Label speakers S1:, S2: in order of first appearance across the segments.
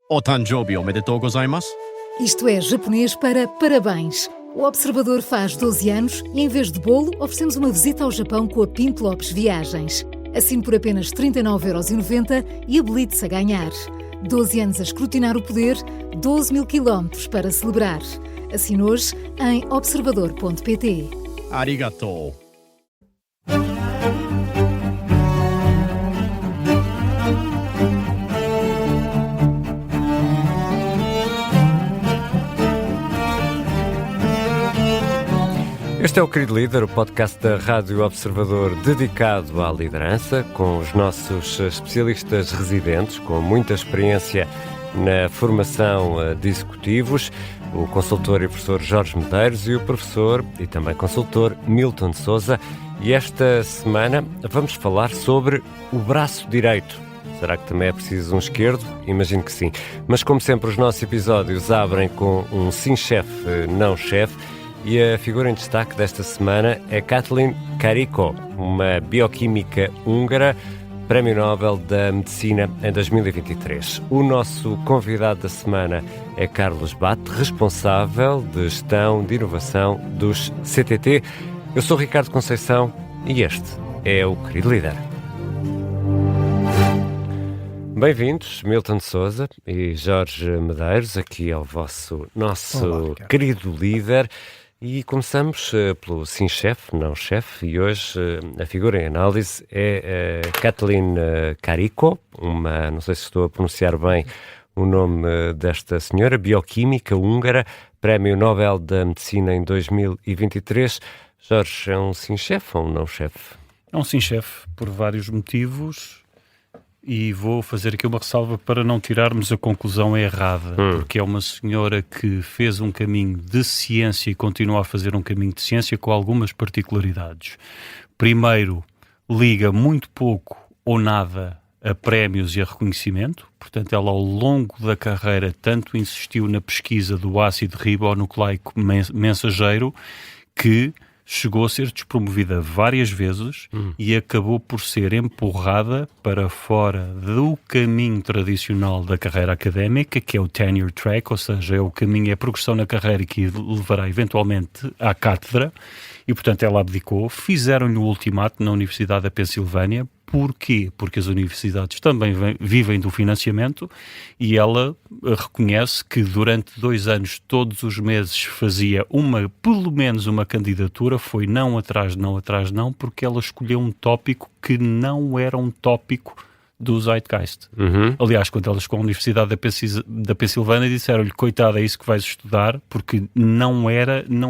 S1: O Tanjoubi omedetou gozaimasu.
S2: Isto é japonês para parabéns. O Observador faz 12 anos e, em vez de bolo, oferecemos uma visita ao Japão com a Pinto Lopes Viagens. Assine por apenas 39,90€ e habilite-se a ganhar. 12 anos a escrutinar o poder, 12 mil quilómetros para celebrar. Assine hoje em observador.pt.
S1: Arigatou.
S3: Este é o Querido Líder, o podcast da Rádio Observador dedicado à liderança, com os nossos especialistas residentes, com muita experiência na formação de executivos, o consultor e professor Jorge Medeiros e o professor e também consultor Milton de Sousa. E esta semana vamos falar sobre o braço direito. Será que também é preciso um esquerdo? Imagino que sim. Mas como sempre os nossos episódios abrem com um sim chefe, não chefe. E a figura em destaque desta semana é Katalin Karikó, uma bioquímica húngara, Prémio Nobel da Medicina em 2023. O nosso convidado da semana é Carlos Bate, responsável de gestão de inovação dos CTT. Eu sou Ricardo Conceição e este é o Querido Líder. Bem-vindos, Milton de Sousa e Jorge Medeiros, aqui ao nosso Querido Líder. E começamos pelo sim chefe, não chefe, e hoje a figura em análise é Katalin Karikó, não sei se estou a pronunciar bem o nome desta senhora, bioquímica húngara, Prémio Nobel da Medicina em 2023. Jorge, é um sim chefe ou um não chefe?
S4: É um sim chefe, por vários motivos. E vou fazer aqui uma ressalva para não tirarmos a conclusão errada, porque é uma senhora que fez um caminho de ciência e continua a fazer um caminho de ciência com algumas particularidades. Primeiro, liga muito pouco ou nada a prémios e a reconhecimento, portanto ela ao longo da carreira tanto insistiu na pesquisa do ácido ribonucleico mensageiro que chegou a ser despromovida várias vezes e acabou por ser empurrada para fora do caminho tradicional da carreira académica, que é o tenure track, ou seja, é o caminho, é a progressão na carreira que levará eventualmente à cátedra, e portanto ela abdicou. Fizeram-lhe o ultimato na Universidade da Pensilvânia. Porquê? Porque as universidades também vivem do financiamento e ela reconhece que durante 2 anos, todos os meses, fazia pelo menos uma candidatura, foi não atrás, porque ela escolheu um tópico que não era um tópico do Zeitgeist. Aliás, quando ela chegou à Universidade da Pensilvânia, disseram-lhe, coitada, é isso que vais estudar, porque não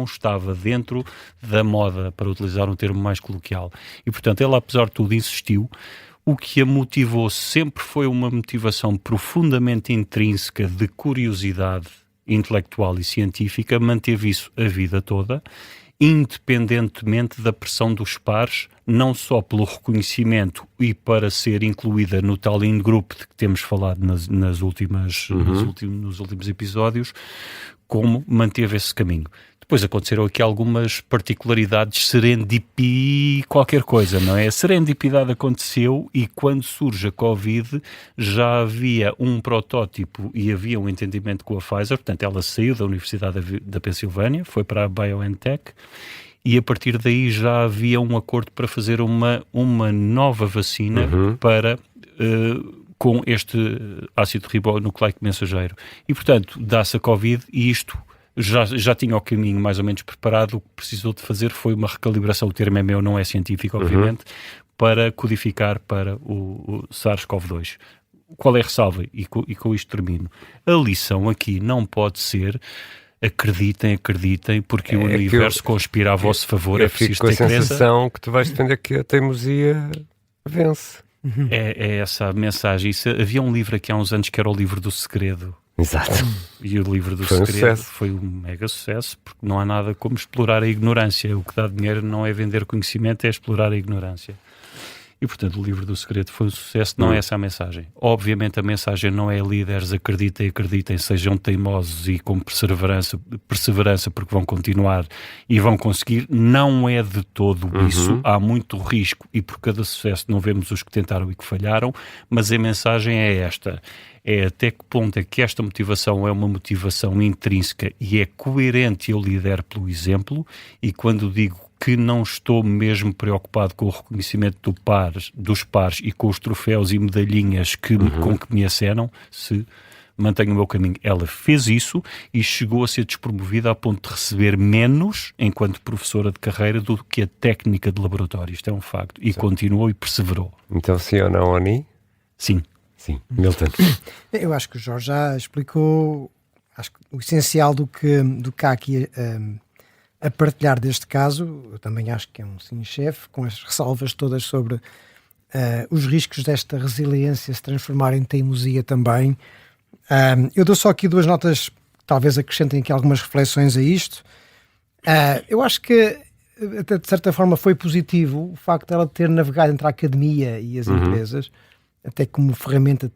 S4: estava dentro da moda, para utilizar um termo mais coloquial. E, portanto, ela, apesar de tudo, insistiu. O que a motivou sempre foi uma motivação profundamente intrínseca de curiosidade intelectual e científica, manteve isso a vida toda, independentemente da pressão dos pares, não só pelo reconhecimento e para ser incluída no tal in-group de que temos falado nos últimos episódios, como manteve esse caminho. Depois aconteceram aqui algumas particularidades, serendipity qualquer coisa, não é? A serendipidade aconteceu e quando surge a Covid já havia um protótipo e havia um entendimento com a Pfizer, portanto ela saiu da Universidade da Pensilvânia, foi para a BioNTech e a partir daí já havia um acordo para fazer uma nova vacina para... com este ácido ribonucleico mensageiro. E, portanto, dá-se a Covid e isto já tinha o caminho mais ou menos preparado. O que precisou de fazer foi uma recalibração, o termo é meu, não é científico, obviamente, para codificar para o SARS-CoV-2. Qual é a ressalva? E com isto termino. A lição aqui não pode ser acreditem, porque o universo conspira a vosso favor.
S3: Eu fico com a sensação que tu vais defender que a teimosia vence.
S4: É essa a mensagem. Havia um livro aqui há uns anos que era o livro do segredo.
S3: Exato.
S4: E o livro do segredo foi um mega sucesso, porque não há nada como explorar a ignorância. O que dá dinheiro não é vender conhecimento, é explorar a ignorância. E, portanto, o livro do segredo foi um sucesso. Não é essa a mensagem. Obviamente a mensagem não é líderes, acreditem, sejam teimosos e com perseverança, porque vão continuar e vão conseguir. Não é de todo isso. Há muito risco e por cada sucesso não vemos os que tentaram e que falharam, mas a mensagem é esta. é até que ponto é que esta motivação é uma motivação intrínseca e é coerente eu lidero pelo exemplo, e quando digo que não estou mesmo preocupado com o reconhecimento dos pares e com os troféus e medalhinhas com que me acenam, se mantenho o meu caminho. Ela fez isso e chegou a ser despromovida a ponto de receber menos enquanto professora de carreira do que a técnica de laboratório. Isto é um facto. E continuou e perseverou.
S3: Então sim ou não, Oni?
S4: Sim.
S3: Sim. Milton?
S5: Eu acho que o Jorge já explicou, acho que o essencial do que há aqui a partilhar deste caso. Eu também acho que é um sim-chefe, com as ressalvas todas sobre os riscos desta resiliência se transformar em teimosia também. Eu dou só aqui 2 notas, talvez acrescentem aqui algumas reflexões a isto. Eu acho que, até de certa forma, foi positivo o facto de ela ter navegado entre a academia e as empresas, até como ferramenta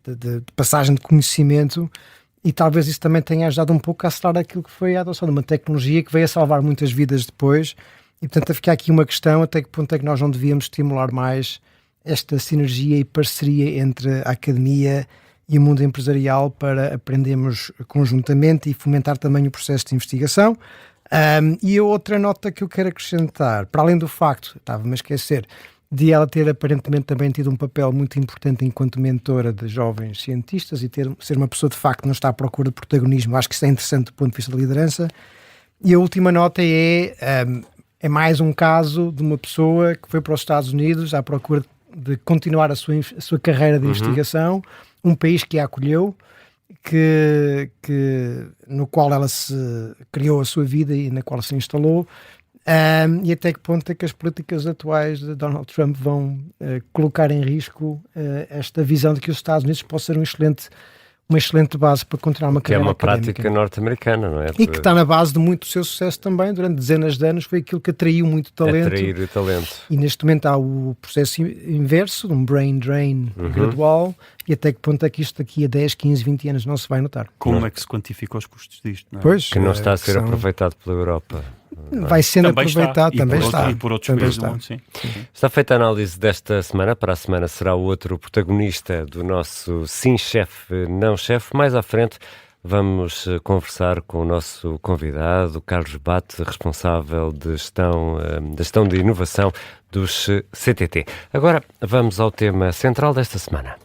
S5: de passagem de conhecimento, e talvez isso também tenha ajudado um pouco a acelerar aquilo que foi a adoção de uma tecnologia que veio a salvar muitas vidas depois. E, portanto, fica aqui uma questão: até que ponto é que nós não devíamos estimular mais esta sinergia e parceria entre a academia e o mundo empresarial para aprendermos conjuntamente e fomentar também o processo de investigação. E a outra nota que eu quero acrescentar, para além do facto, estava-me a esquecer, de ela ter aparentemente também tido um papel muito importante enquanto mentora de jovens cientistas e ser uma pessoa de facto que não está à procura de protagonismo, acho que isso é interessante do ponto de vista da liderança. E a última nota é mais um caso de uma pessoa que foi para os Estados Unidos à procura de continuar a sua carreira de investigação, um país que a acolheu, no qual ela se criou a sua vida e na qual se instalou, e até que ponto é que as políticas atuais de Donald Trump vão colocar em risco esta visão de que os Estados Unidos possam ser uma excelente base para continuar uma carreira académica.
S3: Que é uma prática norte-americana, não é?
S5: E que está na base de muito do seu sucesso também, durante dezenas de anos, foi aquilo que atraiu muito talento.
S3: Atrair talento.
S5: E neste momento há o processo inverso, de um brain drain gradual, e até que ponto é que isto daqui a 10, 15, 20 anos não se vai notar.
S4: Como é que se quantifica os custos disto? Não é?
S5: Pois,
S3: que não está a ser aproveitado pela Europa.
S5: Vai sendo
S4: também
S5: aproveitado, também está.
S4: E por outros países do mundo, sim.
S3: Está feita a análise desta semana. Para a semana será o outro protagonista do nosso Sim Chefe, Não Chefe. Mais à frente vamos conversar com o nosso convidado, Carlos Bate, responsável de gestão de inovação dos CTT. Agora vamos ao tema central desta semana.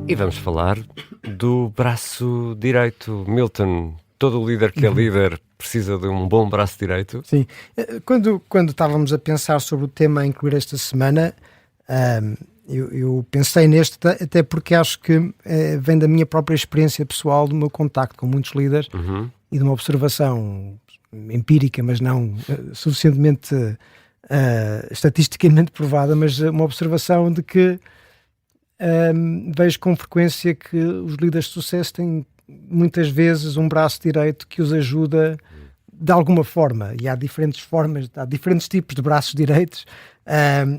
S3: E vamos falar do braço direito. Milton, todo líder que é líder precisa de um bom braço direito?
S5: Sim. Quando estávamos a pensar sobre o tema a incluir esta semana, eu pensei neste, até porque acho que vem da minha própria experiência pessoal, do meu contacto com muitos líderes e de uma observação empírica, mas não suficientemente estatisticamente provada, mas uma observação de que vejo com frequência que os líderes de sucesso têm muitas vezes um braço direito que os ajuda de alguma forma, e há diferentes formas, há diferentes tipos de braços direitos,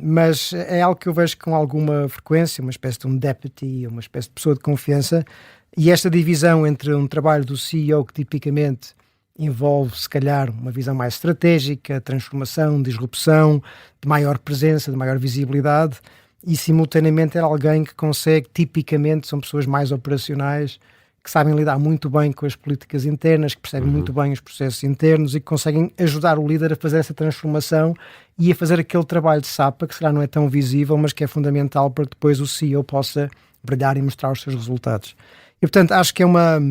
S5: mas é algo que eu vejo com alguma frequência, uma espécie de um deputy, uma espécie de pessoa de confiança, e esta divisão entre um trabalho do CEO que tipicamente envolve, se calhar, uma visão mais estratégica, transformação, disrupção, de maior presença, de maior visibilidade, e simultaneamente era alguém que consegue, tipicamente, são pessoas mais operacionais, que sabem lidar muito bem com as políticas internas, que percebem muito bem os processos internos e que conseguem ajudar o líder a fazer essa transformação e a fazer aquele trabalho de sapa que se calhar não é tão visível, mas que é fundamental para que depois o CEO possa brilhar e mostrar os seus resultados. E, portanto, acho que é uma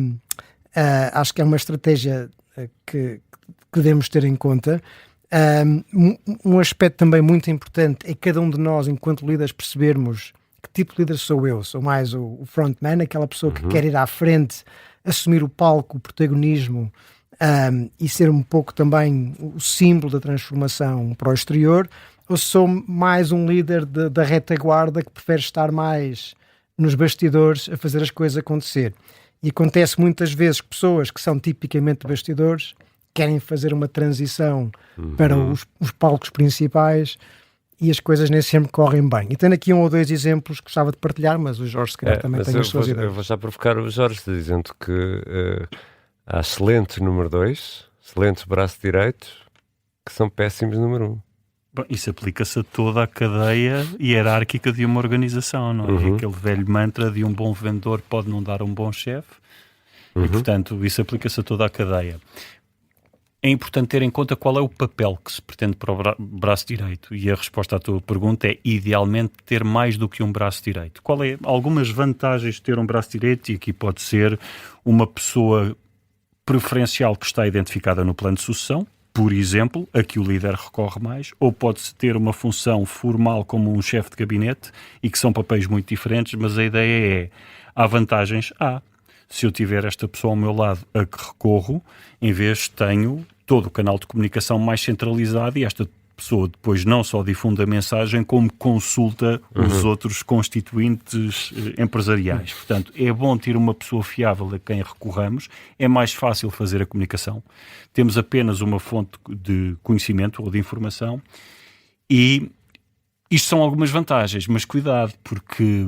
S5: estratégia que devemos ter em conta. Um aspecto também muito importante é cada um de nós, enquanto líderes, percebermos que tipo de líder sou eu. Sou mais o frontman, aquela pessoa que quer ir à frente, assumir o palco, o protagonismo e ser um pouco também o símbolo da transformação para o exterior, ou sou mais um líder da retaguarda que prefere estar mais nos bastidores a fazer as coisas acontecer. E acontece muitas vezes que pessoas que são tipicamente bastidores querem fazer uma transição para os palcos principais e as coisas nem sempre correm bem. E tenho aqui um ou dois exemplos que gostava de partilhar, mas o Jorge se calhar também tem as suas ideias.
S3: Eu vou já provocar o Jorge dizendo que há excelentes número 2, excelentes braço direitos, que são péssimos número 1.
S4: Bom, isso aplica-se a toda a cadeia hierárquica de uma organização, não é? Aquele velho mantra de um bom vendedor pode não dar um bom chefe. E, portanto, isso aplica-se a toda a cadeia. É importante ter em conta qual é o papel que se pretende para o braço direito. E a resposta à tua pergunta é, idealmente, ter mais do que um braço direito. Qual é algumas vantagens de ter um braço direito? E aqui pode ser uma pessoa preferencial que está identificada no plano de sucessão, por exemplo, a que o líder recorre mais, ou pode-se ter uma função formal como um chefe de gabinete, e que são papéis muito diferentes, mas a ideia é, há vantagens, se eu tiver esta pessoa ao meu lado a que recorro, em vez tenho todo o canal de comunicação mais centralizado e esta pessoa depois não só difunde a mensagem, como consulta os outros constituintes empresariais. Portanto, é bom ter uma pessoa fiável a quem recorramos, é mais fácil fazer a comunicação. Temos apenas uma fonte de conhecimento ou de informação e isto são algumas vantagens, mas cuidado, porque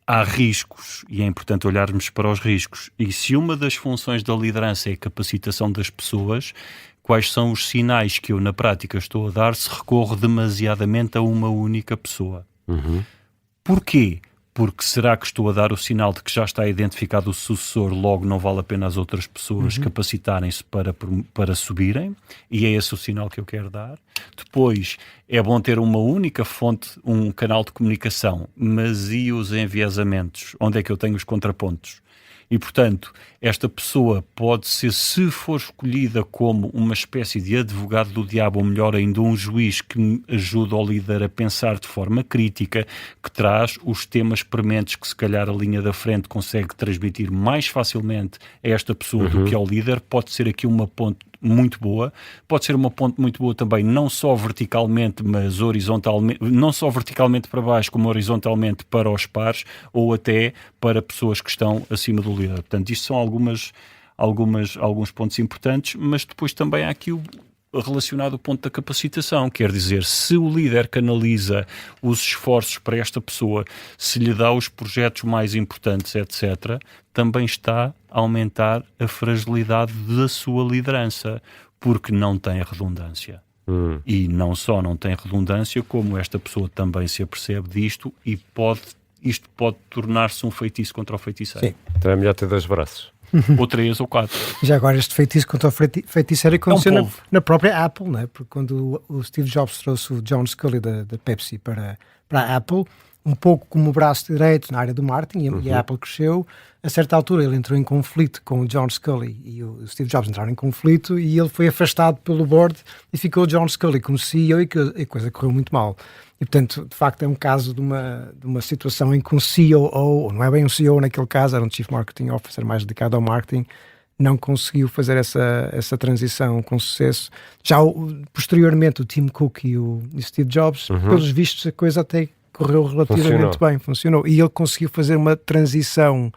S4: há riscos e é importante olharmos para os riscos. E se uma das funções da liderança é a capacitação das pessoas, quais são os sinais que eu na prática estou a dar se recorro demasiadamente a uma única pessoa? Porquê? Porque será que estou a dar o sinal de que já está identificado o sucessor, logo não vale a pena as outras pessoas capacitarem-se para subirem? E é esse o sinal que eu quero dar. Depois, é bom ter uma única fonte, um canal de comunicação, mas e os enviesamentos? Onde é que eu tenho os contrapontos? E, portanto, esta pessoa pode ser, se for escolhida como uma espécie de advogado do diabo, ou melhor ainda, um juiz que ajuda o líder a pensar de forma crítica, que traz os temas prementes que se calhar a linha da frente consegue transmitir mais facilmente a esta pessoa do que ao líder, pode ser aqui uma ponte muito boa. Pode ser uma ponte muito boa também, não só verticalmente, mas horizontalmente, não só verticalmente para baixo, como horizontalmente para os pares, ou até para pessoas que estão acima do líder. Portanto, isto são alguns pontos importantes, mas depois também há aqui relacionado ao ponto da capacitação, quer dizer, se o líder canaliza os esforços para esta pessoa, se lhe dá os projetos mais importantes, etc., também está a aumentar a fragilidade da sua liderança, porque não tem redundância. E não só não tem redundância, como esta pessoa também se apercebe disto e isto pode tornar-se um feitiço contra o feiticeiro.
S5: Sim.
S3: Então é melhor ter 2 braços.
S4: Ou 3 ou 4.
S5: Já agora este feitiço contra o feiticeiro aconteceu na própria Apple, não é? Porque quando o Steve Jobs trouxe o John Sculley da Pepsi para a Apple, um pouco como o braço direito na área do marketing, e a Apple cresceu, a certa altura ele entrou em conflito com o John Sculley e o Steve Jobs entraram em conflito e ele foi afastado pelo board e ficou o John Sculley como CEO e a coisa correu muito mal. E, portanto, de facto, é um caso de uma situação em que um CEO, ou não é bem um CEO naquele caso, era um Chief Marketing Officer mais dedicado ao marketing, não conseguiu fazer essa transição com sucesso. Já posteriormente, o Tim Cook e o Steve Jobs, pelos vistos, a coisa até correu relativamente bem, funcionou. E ele conseguiu fazer uma transição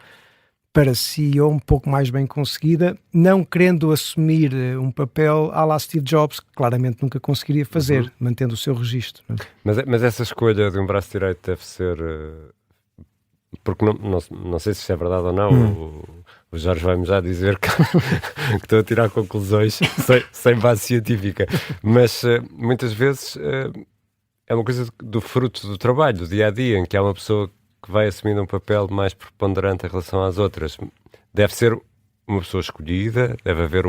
S5: para CEO um pouco mais bem conseguida, não querendo assumir um papel à la Steve Jobs, que claramente nunca conseguiria fazer, mantendo o seu registro.
S3: Mas essa escolha de um braço direito deve ser... porque não sei se isto é verdade ou não, o Jorge vai-me já dizer que estou a tirar conclusões sem base científica, mas muitas vezes é uma coisa do fruto do trabalho, do dia-a-dia, em que há uma pessoa que vai assumindo um papel mais preponderante em relação às outras. Deve ser uma pessoa escolhida, deve haver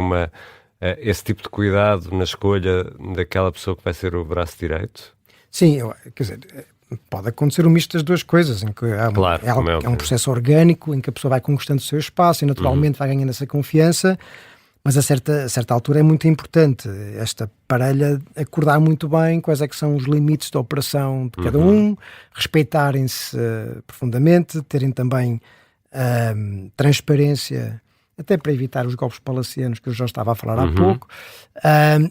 S3: esse tipo de cuidado na escolha daquela pessoa que vai ser o braço direito?
S5: Sim, quer dizer, pode acontecer um misto das duas coisas, em que é um processo orgânico, em que a pessoa vai conquistando o seu espaço e naturalmente vai ganhando essa confiança, mas a certa altura é muito importante esta parelha acordar muito bem quais é que são os limites da operação de cada um, respeitarem-se profundamente, terem também transparência, até para evitar os golpes palacianos que eu já estava a falar há pouco,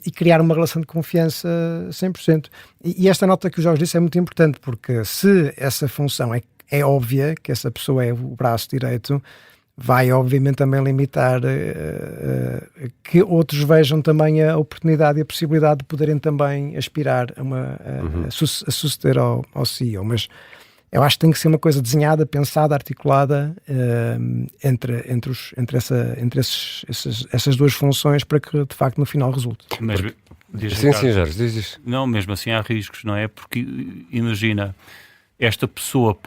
S5: e criar uma relação de confiança 100%. E esta nota que o Jorge disse é muito importante, porque se essa função é óbvia, que essa pessoa é o braço direito, vai obviamente também limitar que outros vejam também a oportunidade e a possibilidade de poderem também aspirar a suceder ao CEO. Mas eu acho que tem que ser uma coisa desenhada, pensada, articulada entre essas duas funções para que de facto no final resulte.
S3: Sim, Jorge, diz isso.
S4: Não, mesmo assim há riscos, não é? Porque, imagina, esta pessoa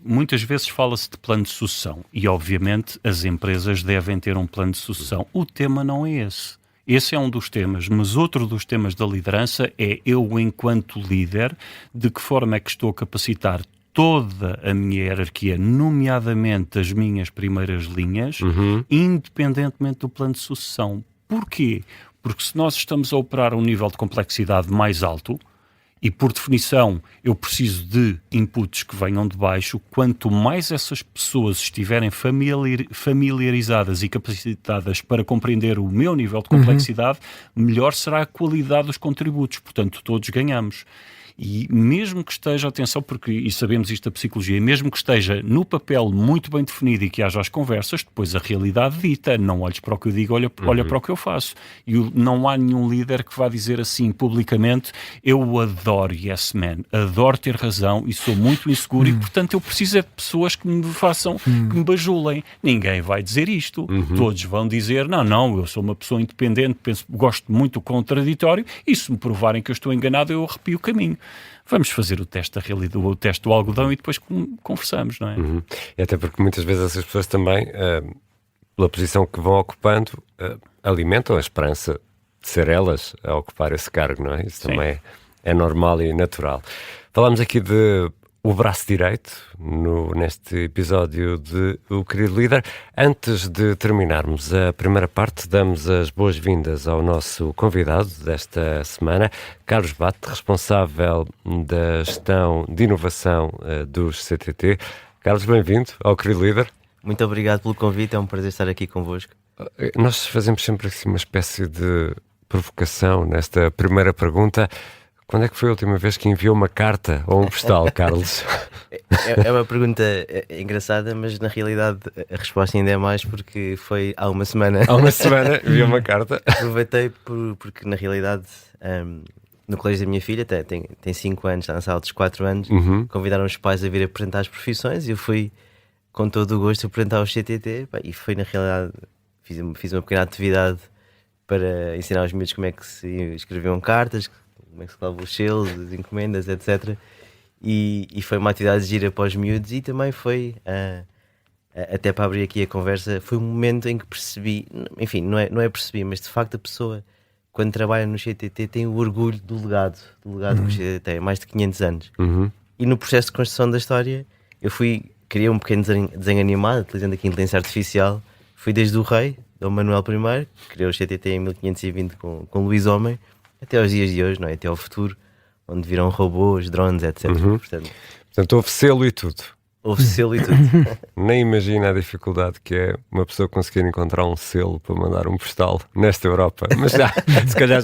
S4: muitas vezes fala-se de plano de sucessão e, obviamente, as empresas devem ter um plano de sucessão. O tema não é esse. Esse é um dos temas, mas outro dos temas da liderança é eu, enquanto líder, de que forma é que estou a capacitar toda a minha hierarquia, nomeadamente as minhas primeiras linhas, independentemente do plano de sucessão. Porquê? Porque se nós estamos a operar a um nível de complexidade mais alto, e por definição eu preciso de inputs que venham de baixo, quanto mais essas pessoas estiverem familiarizadas e capacitadas para compreender o meu nível de complexidade, melhor será a qualidade dos contributos. Portanto, todos ganhamos. E mesmo que esteja, atenção, porque, e sabemos isto da psicologia, mesmo que esteja no papel muito bem definido e que haja as conversas, depois a realidade dita, não olhes para o que eu digo, olha para o que eu faço. E não há nenhum líder que vá dizer assim publicamente, eu adoro yes man, adoro ter razão e sou muito inseguro e portanto eu preciso de pessoas que me façam, que me bajulem. Ninguém vai dizer isto. Todos vão dizer, não, eu sou uma pessoa independente, gosto muito do contraditório e se me provarem que eu estou enganado, eu arrepio o caminho. Vamos fazer o teste da realidade, o teste do algodão e depois conversamos, não é?
S3: E até porque muitas vezes essas pessoas também, pela posição que vão ocupando, alimentam a esperança de ser elas a ocupar esse cargo, não é? Isso
S4: Sim.
S3: também é normal e natural. Falámos aqui de o braço direito neste episódio de O Querido Líder. Antes de terminarmos a primeira parte, damos as boas-vindas ao nosso convidado desta semana, Carlos Bate, responsável da gestão de inovação dos CTT. Carlos, bem-vindo ao Querido Líder.
S6: Muito obrigado pelo convite, é um prazer estar aqui convosco.
S3: Nós fazemos sempre assim uma espécie de provocação nesta primeira pergunta. Quando é que foi a última vez que enviou uma carta ou um postal, Carlos?
S6: É uma pergunta engraçada, mas na realidade a resposta ainda é mais porque foi há uma semana.
S3: Há uma semana enviou uma carta.
S6: Aproveitei porque na realidade no colégio da minha filha, tem 5 anos, está na sala dos 4 anos, convidaram os pais a vir apresentar as profissões e eu fui com todo o gosto apresentar os CTT e foi na realidade, fiz uma pequena atividade para ensinar aos miúdos como é que se escreviam cartas, como é que se clavam os selos, as encomendas, etc. E foi uma atividade gira para os miúdos e também foi, até para abrir aqui a conversa, foi um momento em que percebi, enfim, não é percebi, mas de facto a pessoa, quando trabalha no CTT, tem o orgulho do legado que o CTT tem, mais de 500 anos. E no processo de construção da história, eu criei um pequeno desenho animado, utilizando aqui a inteligência artificial, fui desde o rei, Dom Manuel I, que criou o CTT em 1520 com Luís Homem, até aos dias de hoje, não é? Até ao futuro, onde virão robôs, drones, etc.
S3: Portanto, houve selo e tudo.
S6: Houve selo e tudo.
S3: Nem imagina a dificuldade que é uma pessoa conseguir encontrar um selo para mandar um postal nesta Europa. Mas se calhar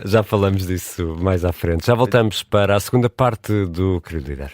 S3: já falamos disso mais à frente. Já voltamos para a segunda parte do Querido Líder.